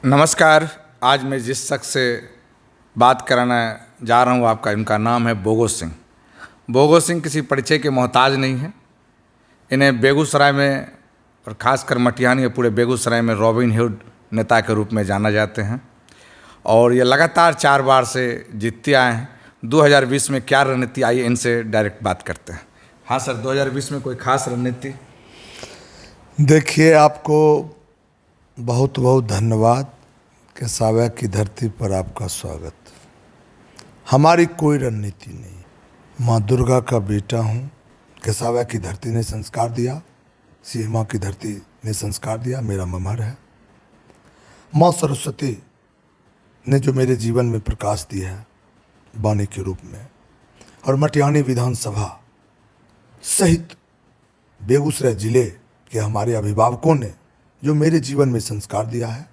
नमस्कार। आज मैं जिस शख्स से बात कराना जा रहा हूँ आपका इनका नाम है बोगो सिंह। बोगो सिंह किसी परिचय के मोहताज नहीं है। इन्हें बेगूसराय में और ख़ासकर मटिहानी और पूरे बेगूसराय में रॉबिन हुड नेता के रूप में जाना जाते हैं और ये लगातार 4 बार से जीतते आए हैं। 2020 में क्या रणनीति आई, इनसे डायरेक्ट बात करते हैं। हाँ सर, 2020 में कोई खास रणनीति? देखिए, आपको बहुत बहुत धन्यवाद। केसावा की धरती पर आपका स्वागत। हमारी कोई रणनीति नहीं। माँ दुर्गा का बेटा हूँ। केसावा की धरती ने संस्कार दिया, सीमा की धरती ने संस्कार दिया, मेरा ममहर है। माँ सरस्वती ने जो मेरे जीवन में प्रकाश दिया है वाणी के रूप में, और मटिहानी विधानसभा सहित बेगूसराय जिले के हमारे अभिभावकों ने जो मेरे जीवन में संस्कार दिया है,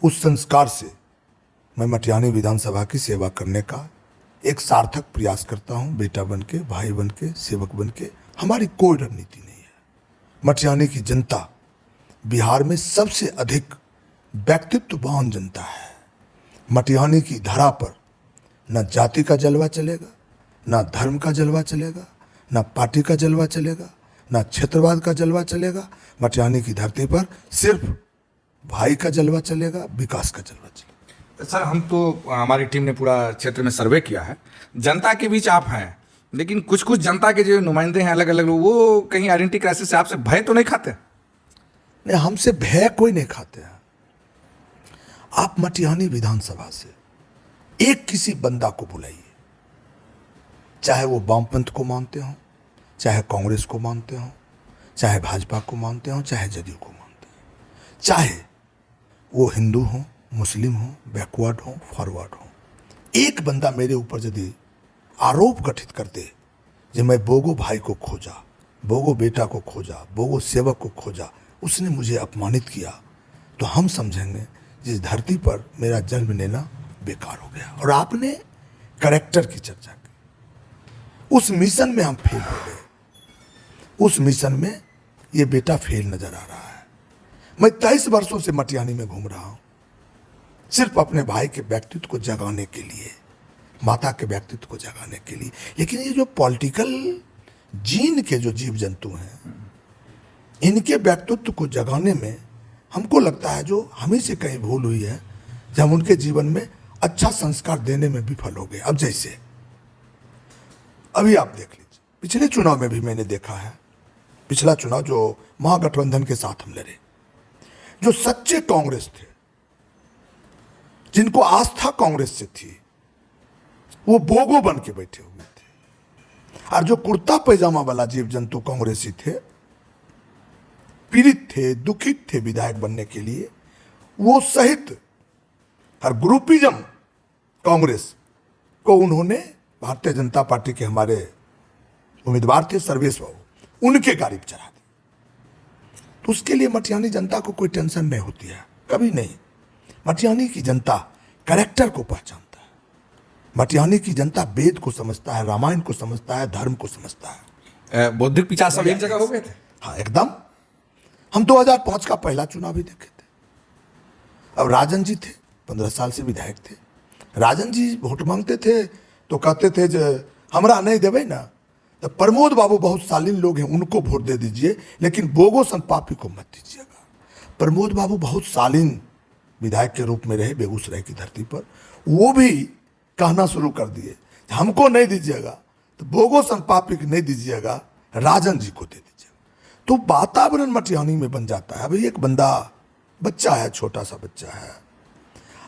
उस संस्कार से मैं मटिहानी विधानसभा की सेवा करने का एक सार्थक प्रयास करता हूं। बेटा बन के, भाई बन के, सेवक बन के। हमारी कोई रणनीति नहीं है। मटिहानी की जनता बिहार में सबसे अधिक व्यक्तित्ववान जनता है। मटिहानी की धरा पर न जाति का जलवा चलेगा, न धर्म का जलवा चलेगा, न पार्टी का जलवा चलेगा, न क्षेत्रवाद का जलवा चलेगा। मटिहानी की धरती पर सिर्फ भाई का जलवा चलेगा, विकास का जलवा चलेगा। सर, हमारी टीम ने पूरा क्षेत्र में सर्वे किया है। जनता के बीच आप हैं, लेकिन कुछ कुछ जनता के जो नुमाइंदे हैं अलग अलग, वो कहीं आइडेंटिटी क्राइसिस से आपसे भय तो नहीं खाते? नहीं, हमसे भय कोई नहीं खाते हैं। आप मटिहानी विधानसभा से एक किसी बंदा को बुलाइए, चाहे वो वामपंथ को मानते हो, चाहे कांग्रेस को मानते हो, चाहे भाजपा को मानते हो, चाहे जदयू को मानते हो, चाहे वो हिंदू हो, मुस्लिम हो, बैकवर्ड हो, फॉरवर्ड हो। एक बंदा मेरे ऊपर यदि आरोप गठित कर दे कि मैं बोगो भाई को खोजा, बोगो बेटा को खोजा, बोगो सेवक को खोजा, उसने मुझे अपमानित किया, तो हम समझेंगे जिस धरती पर मेरा जन्म लेना बेकार हो गया। और आपने कैरेक्टर की चर्चा की, उस मिशन में हम फेल हो गए। उस मिशन में ये बेटा फेल नजर आ रहा है। मैं 23 वर्षों से मटिहानी में घूम रहा हूं, सिर्फ अपने भाई के व्यक्तित्व को जगाने के लिए, माता के व्यक्तित्व को जगाने के लिए। लेकिन ये जो पॉलिटिकल जीन के जो जीव जंतु हैं, इनके व्यक्तित्व को जगाने में हमको लगता है जो हमें से कहीं भूल हुई है, जब हम उनके जीवन में अच्छा संस्कार देने में विफल हो गए। अब जैसे अभी आप देख लीजिए, पिछले चुनाव में भी मैंने देखा है, पिछला चुनाव जो महागठबंधन के साथ हम लड़े, जो सच्चे कांग्रेस थे, जिनको आस्था कांग्रेस से थी, वो बोगो बन के बैठे हुए थे। और जो कुर्ता पैजामा वाला जीव जंतु कांग्रेसी थे, पीड़ित थे, दुखित थे विधायक बनने के लिए, वो सहित हर ग्रुपिज्म कांग्रेस को उन्होंने, भारतीय जनता पार्टी के हमारे उम्मीदवार थे सर्वेश बाबू, उनके गाड़ी पर चढ़ा दी। तो उसके लिए मटिहानी जनता को कोई टेंशन नहीं होती है, कभी नहीं। मटिहानी की जनता कैरेक्टर को पहचानता है। मटिहानी की जनता वेद को समझता है, रामायण को समझता है, धर्म को समझता है। बौद्धिक पिचास सब एक जगह हो गए थे। हाँ, एकदम। हम 2005 का पहला चुनाव भी देखे थे। अब राजन जी थे, 15 साल से विधायक थे। राजन जी वोट मांगते थे तो कहते थे जो हमरा नहीं देवे ना, तो प्रमोद बाबू बहुत शालीन लोग हैं, उनको वोट दे दीजिए, लेकिन बोगो सन पापी को मत दीजिएगा। प्रमोद बाबू बहुत शालीन विधायक के रूप में रहे बेगूसराय की धरती पर, वो भी कहना शुरू कर दिए, हमको नहीं दीजिएगा तो बोगो सन पापी को नहीं दीजिएगा, राजन जी को दे दीजिएगा। तो वातावरण मटिहानी में बन जाता है। अभी एक बंदा, बच्चा है, छोटा सा बच्चा है।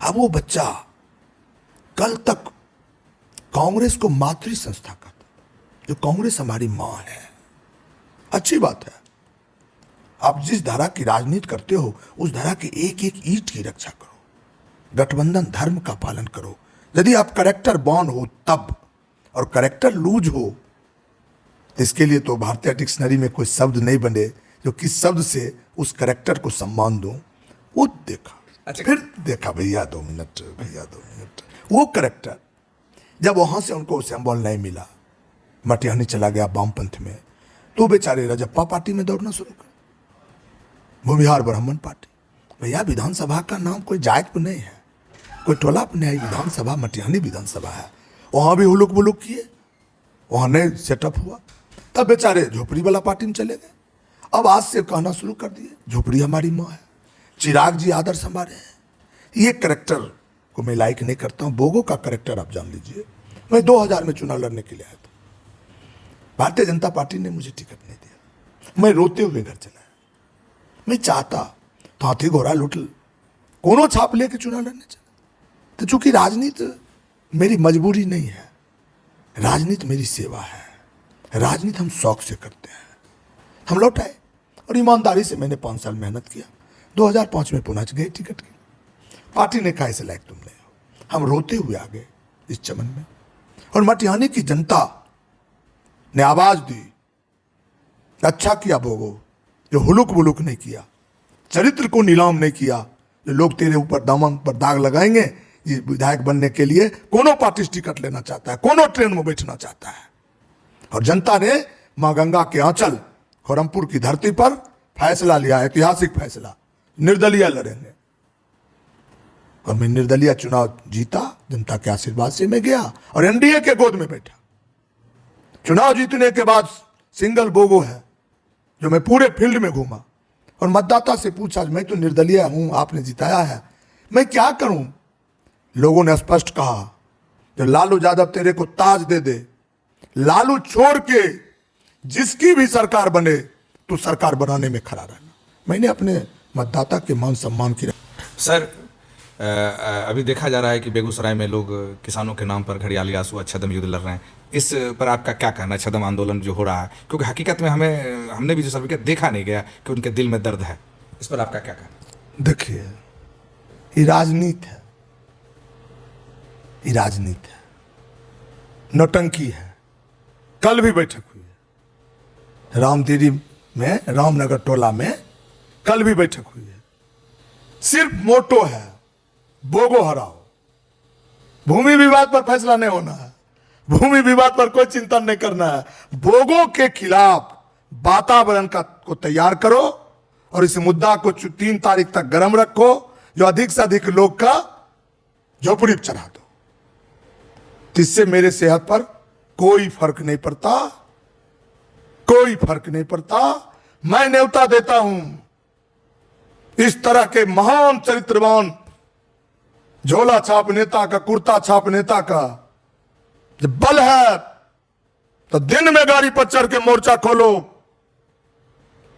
अब वो बच्चा कल तक कांग्रेस को मातृ संस्था कहता, जो कांग्रेस हमारी मां है। अच्छी बात है, आप जिस धारा की राजनीति करते हो, उस धारा की एक एक ईंट की रक्षा करो, गठबंधन धर्म का पालन करो। यदि आप कैरेक्टर बॉर्न हो तब, और कैरेक्टर लूज हो, तो इसके लिए तो भारतीय डिक्शनरी में कोई शब्द नहीं बने जो किस शब्द से उस कैरेक्टर को सम्मान दूं। वो देखा, अच्छा, फिर देखा भैया 2 मिनट, भैया 2 मिनट। वो कैरेक्टर जब वहां से उनको सिंबल नहीं मिला, मटिहानी चला गया वामपंथ में, तो बेचारे रजप्पा पार्टी में दौड़ना शुरू कर, भूमिहार ब्राह्मण पार्टी। भैया विधानसभा का नाम कोई जायज पर नहीं है, कोई टोला पर नहीं है। विधानसभा मटिहानी विधानसभा है, वहाँ भी हुलुक बुलुक किए, वहाँ नहीं सेटअप हुआ, तब बेचारे झोपड़ी वाला पार्टी में चले गए। अब आज से कहना शुरू कर दिए झोपड़ी हमारी माँ है, चिराग जी आदर्श हमारे हैं। ये करेक्टर को मैं लाइक नहीं करता हूँ। बोगो का करेक्टर आप जान लीजिए। मैं 2000 में चुनाव लड़ने के लिए आया था, भारतीय जनता पार्टी ने मुझे टिकट नहीं दिया, मैं रोते हुए घर चला। मैं चाहता तो हाथी घोड़ा लुट कोनो छाप लेके चुनाव लड़ने चला, तो चूंकि राजनीति मेरी मजबूरी नहीं है, राजनीति मेरी सेवा है, राजनीति हम शौक से करते हैं। हम लौट आए और ईमानदारी से मैंने 5 साल मेहनत किया। 2005 में पुनः गए टिकट के, पार्टी ने कहा इसे लायक तुम नहीं हो। हम रोते हुए आ गए इस चमन में, और मटिहानी की जनता ने आवाज दी। अच्छा किया बोगो, जो हुलुक बुलुक नहीं किया, चरित्र को नीलाम नहीं किया। जो लोग तेरे ऊपर दामन पर दाग लगाएंगे, ये विधायक बनने के लिए कोनो पार्टी टिकट लेना चाहता है, कोनो ट्रेन में बैठना चाहता है। और जनता ने मां गंगा के आंचल खोरमपुर की धरती पर फैसला लिया, ऐतिहासिक फैसला, निर्दलीय लड़ेंगे। और मैं निर्दलीय चुनाव जीता, जनता के आशीर्वाद से मैं गया और एनडीए के गोद में बैठा। चुनाव जीतने के बाद सिंगल बोगो है जो मैं पूरे फील्ड में घूमा और मतदाता से पूछा, मैं तो निर्दलीय हूं, आपने जिताया है, मैं क्या करूं। लोगों ने स्पष्ट कहा, जो लालू यादव तेरे को ताज दे दे, लालू छोड़ के जिसकी भी सरकार बने तो सरकार बनाने में खड़ा रहना। मैंने अपने मतदाता के मान सम्मान की। सर, अभी देखा जा रहा है कि बेगूसराय में लोग किसानों के नाम पर घड़ियाली आंसू अच्छादम युद्ध लड़ रहे हैं। इस पर आपका क्या कहना है, अच्छादम आंदोलन जो हो रहा है? क्योंकि हकीकत में हमने भी जो सर्वे किया देखा नहीं गया कि उनके दिल में दर्द है। इस पर आपका क्या कहना? देखिए, ये राजनीति है, ये राजनीति है, नौटंकी है। कल भी बैठक हुई है रामदेरी में, रामनगर टोला में कल भी बैठक हुई है। सिर्फ मोटो है बोगो हराओ, भूमि विवाद पर फैसला नहीं होना है, भूमि विवाद पर कोई चिंतन नहीं करना है। बोगो के खिलाफ वातावरण को तैयार करो और इस मुद्दा को 3 तारीख तक गर्म रखो, जो अधिक से अधिक लोग का झोपड़ी पर चढ़ा दो। इससे मेरे सेहत पर कोई फर्क नहीं पड़ता, कोई फर्क नहीं पड़ता। मैं न्योता देता हूं इस तरह के महान चरित्रवान झोला छाप नेता का, कुर्ता छाप नेता का जब बल है तो दिन में गाड़ी पर चढ़ के मोर्चा खोलो।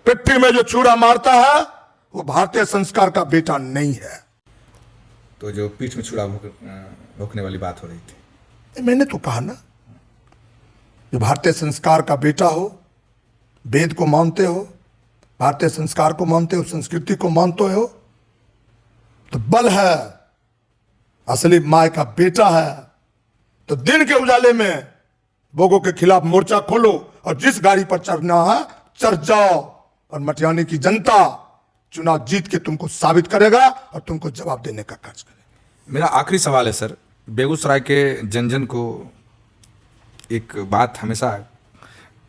पिट्ठी में जो छुरा मारता है वो भारतीय संस्कार का बेटा नहीं है। तो जो पीठ में छुरा भोंकने वाली बात हो रही थी, मैंने तो कहा ना, जो भारतीय संस्कार का बेटा हो, वेद को मानते हो, भारतीय संस्कार को मानते हो, संस्कृति को मानते हो, तो बल है, असली माय का बेटा है, तो दिन के उजाले में बोगो के खिलाफ मोर्चा खोलो और जिस गाड़ी पर चढ़ना है चढ़ जाओ। और मटिहानी की जनता चुनाव जीत के तुमको साबित करेगा और तुमको जवाब देने का कार्य करेगा। मेरा आखिरी सवाल है सर, बेगूसराय के जन जन को एक बात हमेशा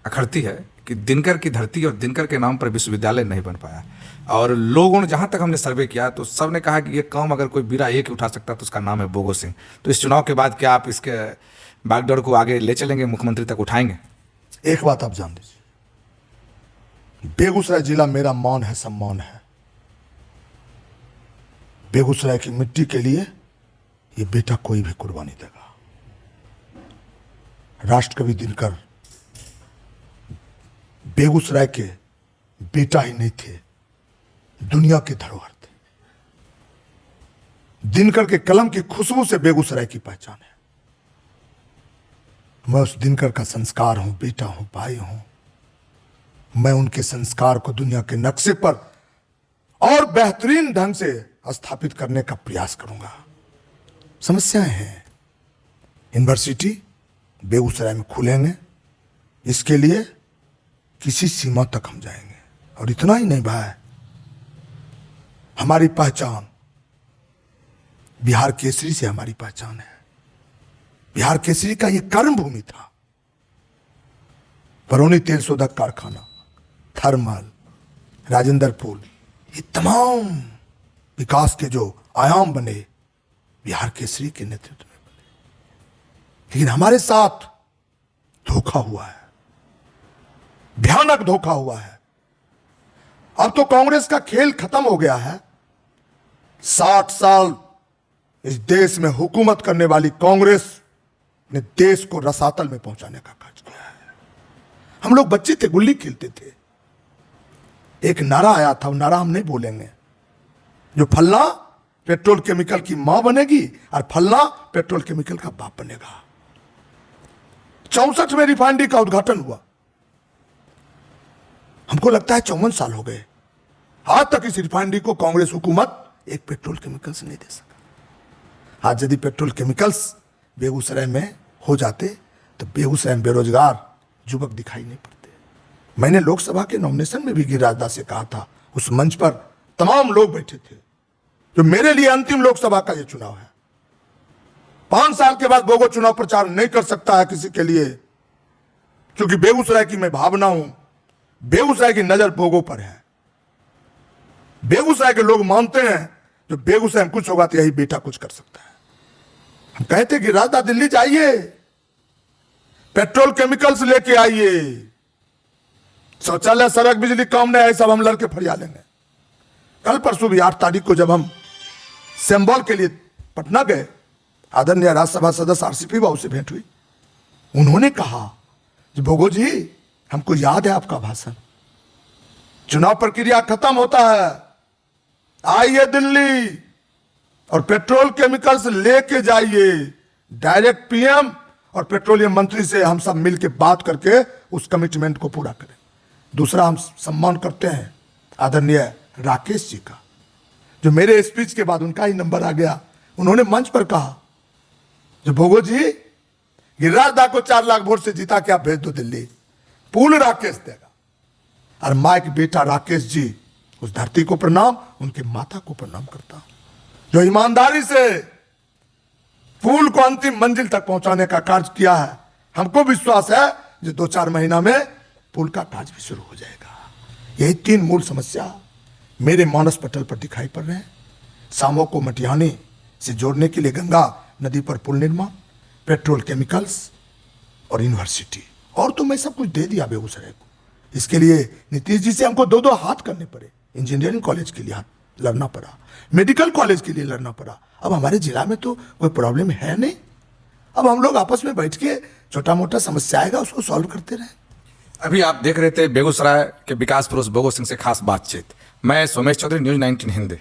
अखरती है कि दिनकर की धरती और दिनकर के नाम पर विश्वविद्यालय नहीं बन पाया, और लोगों ने, जहाँ तक हमने सर्वे किया तो सब ने कहा कि ये काम अगर कोई बिरा एक उठा सकता तो उसका नाम है बोगो सिंह। तो इस चुनाव के बाद क्या आप इसके बागडोर को आगे ले चलेंगे, मुख्यमंत्री तक उठाएंगे? एक बात आप जान लीजिए, बेगूसराय जिला मेरा मान है, सम्मान है। बेगूसराय की मिट्टी के लिए ये बेटा कोई भी कुर्बानी देगा। राष्ट्रकवि दिनकर बेगूसराय के बेटा ही नहीं थे, दुनिया के धरोहर थे। दिनकर के कलम की खुशबू से बेगूसराय की पहचान है। मैं उस दिनकर का संस्कार हूं, बेटा हूं, भाई हूं। मैं उनके संस्कार को दुनिया के नक्शे पर और बेहतरीन ढंग से स्थापित करने का प्रयास करूंगा। समस्याएं हैं, यूनिवर्सिटी बेगूसराय में खुलेंगे, इसके लिए किसी सीमा तक हम जाएंगे। और इतना ही नहीं भाई, हमारी पहचान बिहार केसरी से हमारी पहचान है। बिहार केसरी का ये कर्म भूमि था। बरौनी तेल शोधक कारखाना, थर्मल, राजेंद्र पुल, ये तमाम विकास के जो आयाम बने बिहार केसरी के नेतृत्व में बने। लेकिन हमारे साथ धोखा हुआ है, भयानक धोखा हुआ है। अब तो कांग्रेस का खेल खत्म हो गया है। 60 साल इस देश में हुकूमत करने वाली कांग्रेस ने देश को रसातल में पहुंचाने का कार्य किया है। हम लोग बच्चे थे, गुल्ली खेलते थे, एक नारा आया था, वो नारा हम नहीं बोलेंगे, जो फलना पेट्रोल केमिकल की मां बनेगी और फलना पेट्रोल केमिकल का बाप बनेगा। 64 में रिफाइनरी का उद्घाटन हुआ। हमको लगता है 54 साल हो गए, आज तक इस रिफाइनरी को कांग्रेस हुकूमत एक पेट्रोल केमिकल्स नहीं दे सका। आज यदि पेट्रोल केमिकल्स बेगूसराय में हो जाते तो बेगूसराय में बेरोजगार युवक दिखाई नहीं पड़ते। मैंने लोकसभा के नॉमिनेशन में भी गिरिराज दास से कहा था, उस मंच पर तमाम लोग बैठे थे, जो मेरे लिए अंतिम लोकसभा का यह चुनाव है। 5 साल के बाद बोगो चुनाव प्रचार नहीं कर सकता है किसी के लिए, क्योंकि बेगूसराय की मैं भावना हूं, बेगूसराय की नजर बोगो पर है। बेगूसराय के लोग मानते हैं जो बेगूसराय में कुछ होगा तो यही बेटा कुछ कर सकता है। हम कहते कि राजदा दिल्ली जाइए, पेट्रोल केमिकल्स लेके आइए, शौचालय, सड़क, बिजली काम नहीं है, सब हम लड़के फरिया लेंगे। कल परसों भी 8 तारीख को जब हम सिंबल के लिए पटना गए, आदरणीय राज्यसभा सदस्य आरसीपी बाबू से भेंट हुई। उन्होंने कहा कि भोगो जी, हमको याद है आपका भाषण, चुनाव प्रक्रिया खत्म होता है, आइए दिल्ली और पेट्रोल केमिकल्स लेके जाइए। डायरेक्ट पीएम और पेट्रोलियम मंत्री से हम सब मिलकर बात करके उस कमिटमेंट को पूरा करें। दूसरा, हम सम्मान करते हैं आदरणीय राकेश जी का, जो मेरे स्पीच के बाद उनका ही नंबर आ गया। उन्होंने मंच पर कहा, जो भोगो जी, गिरिराज दा को 4 लाख वोट से जीता के आप भेज दो दिल्ली, पूर्ण राकेश देगा। और माँ के बेटा राकेश जी, उस धरती को प्रणाम, उनके माता को प्रणाम करता हूं, जो ईमानदारी से पुल को अंतिम मंजिल तक पहुंचाने का कार्य किया है। हमको विश्वास है जो 2-4 महीना में पुल का कार्य भी शुरू हो जाएगा। यही 3 मूल समस्या मेरे मानस पटल पर दिखाई पड़ रहे हैं। सामो को मटिहानी से जोड़ने के लिए गंगा नदी पर पुल निर्माण, पेट्रोल केमिकल्स और यूनिवर्सिटी, और तो मैं सब कुछ दे दिया बेगूसराय को। इसके लिए नीतीश जी से हमको 2-2 हाथ करने पड़े। इंजीनियरिंग कॉलेज के लिए हाथ लड़ना पड़ा, मेडिकल कॉलेज के लिए लड़ना पड़ा। अब हमारे जिला में तो कोई प्रॉब्लम है नहीं। अब हम लोग आपस में बैठ के छोटा मोटा समस्या आएगा उसको सॉल्व करते रहे। अभी आप देख रहे थे बेगूसराय के विकास पुरुष भोगो सिंह से खास बातचीत। मैं सोमेश चौधरी, न्यूज़ 19 हिंदी।